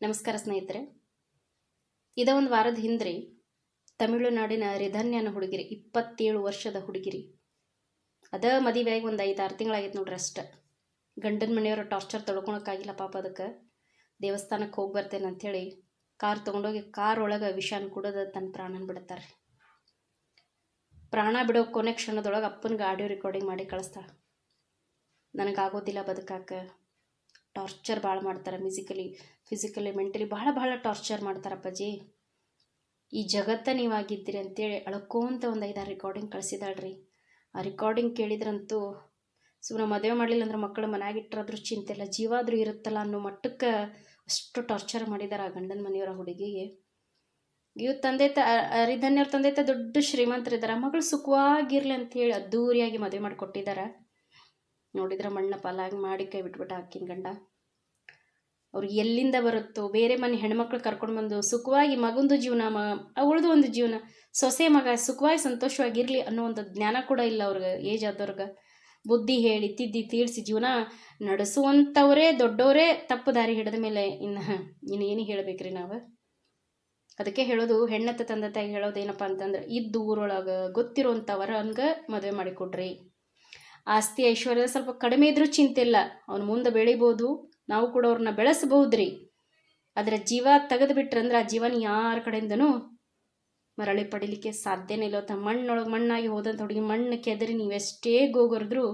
ನಮಸ್ಕಾರ ಸ್ನೇಹಿತರೆ. ಒಂದು ವಾರದ ಹಿಂದ್ರಿ ತಮಿಳುನಾಡಿನ ರಿಧನ್ಯ ಅನ್ನೋ ಹುಡುಗಿರಿ, 27 ವರ್ಷದ ಹುಡುಗಿರಿ. ಮದುವೆಯಾಗಿ ಒಂದು 5-6 ತಿಂಗಳಾಗಿತ್ತು ನೋಡ್ರಿ ಅಷ್ಟ. ಗಂಡನ ಮನೆಯವರು ಟಾರ್ಚರ್ ತಡ್ಕೊಳಕ್ಕಾಗಿಲ್ಲ ಪಾಪ. ಅದಕ್ಕೆ ದೇವಸ್ಥಾನಕ್ಕೆ ಹೋಗಿ ಬರ್ತೇನೆ ಅಂಥೇಳಿ ಕಾರ್ ತೊಗೊಂಡೋಗಿ ಕಾರ್ ಒಳಗೆ ವಿಷಾನ ಕುಡಿದು ತನ್ನ ಪ್ರಾಣನ ಬಿಡುತ್ತಾರೆ. ಪ್ರಾಣ ಬಿಡೋ ಕೊನೆ ಕ್ಷಣದೊಳಗೆ ಅಪ್ಪನಿಗೆ ಆಡಿಯೋ ರೆಕಾರ್ಡಿಂಗ್ ಮಾಡಿ ಕಳಿಸ್ತಾಳೆ. ನನಗಾಗೋದಿಲ್ಲ ಬದುಕಾಕ, ಟಾರ್ಚರ್ ಭಾಳ ಮಾಡ್ತಾರೆ, ಫಿಸಿಕಲಿ ಮೆಂಟಲಿ ಭಾಳ ಟಾರ್ಚರ್ ಮಾಡ್ತಾರಪ್ಪಾಜಿ. ಈ ಜಗತ್ತ ನೀವಾಗಿದ್ದೀರಿ ಅಂತೇಳಿ ಅಳ್ಕೊಂತ ಒಂದು 5-6 ರೆಕಾರ್ಡಿಂಗ್ ಕಳಿಸಿದಾಳ್ರಿ. ಆ ರೆಕಾರ್ಡಿಂಗ್ ಕೇಳಿದ್ರಂತೂ ಸುಮ್ಮನೆ ಮದುವೆ ಮಾಡಲಿಲ್ಲ ಅಂದ್ರೆ ಮಕ್ಕಳು ಮನೆಯಾಗಿಟ್ಟರಾದ್ರೂ ಚಿಂತೆ ಇಲ್ಲ, ಜೀವ ಆದರೂ ಇರುತ್ತಲ್ಲ ಅನ್ನೋ ಮಟ್ಟಕ್ಕೆ ಅಷ್ಟು ಟಾರ್ಚರ್ ಮಾಡಿದ್ದಾರೆ ಆ ಗಂಡನ ಮನೆಯವರ ಹುಡುಗಿಗೆ. ಇವ್ರ ರಿಧನ್ಯವ್ರ ತಂದೆ ದೊಡ್ಡ ಶ್ರೀಮಂತರಿದ್ದಾರೆ. ಮಗಳು ಸುಖವಾಗಿರ್ಲಿ ಅಂಥೇಳಿ ಅದ್ದೂರಿಯಾಗಿ ಮದುವೆ ಮಾಡಿಕೊಟ್ಟಿದ್ದಾರೆ. ನೋಡಿದ್ರೆ ಮಣ್ಣ ಪಾಲಾಗಿ ಮಾಡಿ ಕೈ ಬಿಟ್ಬಿಟ್ಟು ಹಾಕಿನ ಗಂಡ. ಅವ್ರಿಗೆ ಎಲ್ಲಿಂದ ಬರುತ್ತೋ ಬೇರೆ ಮನೆ ಹೆಣ್ಮಕ್ಳು ಕರ್ಕೊಂಡು ಬಂದು ಸುಖವಾಗಿ ಮಗಂದು ಜೀವನ, ಅವಳದು ಒಂದು ಜೀವನ, ಸೊಸೆ ಮಗ ಸುಖವಾಗಿ ಸಂತೋಷವಾಗಿರಲಿ ಅನ್ನೋ ಒಂದು ಜ್ಞಾನ ಕೂಡ ಇಲ್ಲ ಅವ್ರಿಗೆ. ಏಜ್ ಆದವ್ರಿಗೆ ಬುದ್ಧಿ ಹೇಳಿ ತಿದ್ದಿ ತೀರಿಸಿ ಜೀವನ ನಡೆಸುವಂಥವರೇ ದೊಡ್ಡವರೇ ತಪ್ಪು ದಾರಿ ಹಿಡಿದ ಮೇಲೆ ಇನ್ನೇನು ಹೇಳಬೇಕ್ರಿ ನಾವು. ಅದಕ್ಕೆ ಹೇಳೋದು, ಹೆಣ್ಣತ್ತ ತಂದೆ ತಾಯಿ ಹೇಳೋದೇನಪ್ಪ ಅಂತಂದ್ರೆ, ಇದ್ದು ಊರೊಳಗೆ ಗೊತ್ತಿರೋಂಥವರ ಹಂಗೆ ಮದುವೆ ಮಾಡಿಕೊಡ್ರಿ. ಆಸ್ತಿ ಐಶ್ವರ್ಯ ಸ್ವಲ್ಪ ಕಡಿಮೆ ಇದ್ರೂ ಚಿಂತೆ ಇಲ್ಲ, ಅವ್ನು ಮುಂದೆ ಬೆಳಿಬೋದು, ನಾವು ಕೂಡ ಅವ್ರನ್ನ ಬೆಳೆಸಬಹುದ್ರಿ. ಆದರೆ ಜೀವ ತೆಗೆದು ಬಿಟ್ರಂದ್ರೆ ಆ ಜೀವನ ಯಾರ ಕಡೆಯಿಂದನೂ ಮರಳಿ ಪಡಿಲಿಕ್ಕೆ ಸಾಧ್ಯನೇ ಇಲ್ಲ. ಮಣ್ಣೊಳಗೆ ಮಣ್ಣಾಗಿ ಹೋದಂಥ ಹುಡುಗಿ ಮಣ್ಣು ಕೆದರಿ ನೀವೆಷ್ಟೇ ಗೋಗರಿದ್ರೂ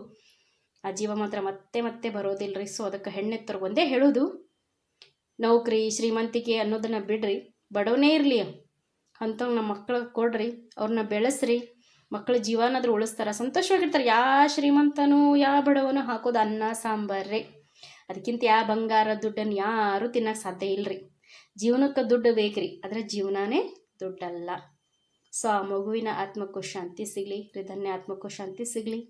ಆ ಜೀವ ಮಾತ್ರ ಮತ್ತೆ ಬರೋದಿಲ್ಲರಿ. ಸೊ ಅದಕ್ಕೆ ಹೆಣ್ಣೆತ್ತವ್ರಿಗೆ ಒಂದೇ ಹೇಳೋದು, ನೌಕರಿ ಶ್ರೀಮಂತಿಕೆ ಅನ್ನೋದನ್ನ ಬಿಡ್ರಿ, ಬಡವನೇ ಇರಲಿ ಅಂಥವ್ ನಮ್ಮ ಮಕ್ಕಳಿಗೆ ಕೊಡ್ರಿ, ಅವ್ರನ್ನ ಬೆಳೆಸ್ರಿ. ಮಕ್ಕಳ ಜೀವನಾದ್ರೂ ಉಳಿಸ್ತಾರೆ, ಸಂತೋಷವಾಗಿರ್ತಾರೆ. ಶ್ರೀಮಂತನೂ ಬಡವನು ಹಾಕೋದು ಅನ್ನ ಸಾಂಬಾರ್ರಿ. ಅದಕ್ಕಿಂತ ಬಂಗಾರ ದುಡ್ಡನ್ನು ಯಾರೂ ತಿನ್ನಕ್ಕೆ ಸಾಧ್ಯ ಇಲ್ಲರಿ. ಜೀವನಕ್ಕೆ ದುಡ್ಡು ಬೇಕ್ರಿ, ಆದರೆ ಜೀವನನೇ ದುಡ್ಡಲ್ಲ. ಸೊ ಆ ಮಗುವಿನ ಆತ್ಮಕ್ಕೂ ಶಾಂತಿ ಸಿಗಲಿ, ರಿಧನ್ಯ ಆತ್ಮಕ್ಕೂ ಶಾಂತಿ ಸಿಗಲಿ.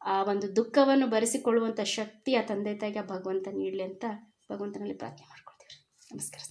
ಆ ಒಂದು ದುಃಖವನ್ನು ಭರಿಸಿಕೊಳ್ಳುವಂಥ ಶಕ್ತಿ ಆ ತಂದೆ ತಾಯಿಗೆ ಭಗವಂತ ನೀಡಲಿ ಅಂತ ಭಗವಂತನಲ್ಲಿ ಪ್ರಾರ್ಥನೆ ಮಾಡ್ಕೊಳ್ತೀವಿ. ನಮಸ್ಕಾರ.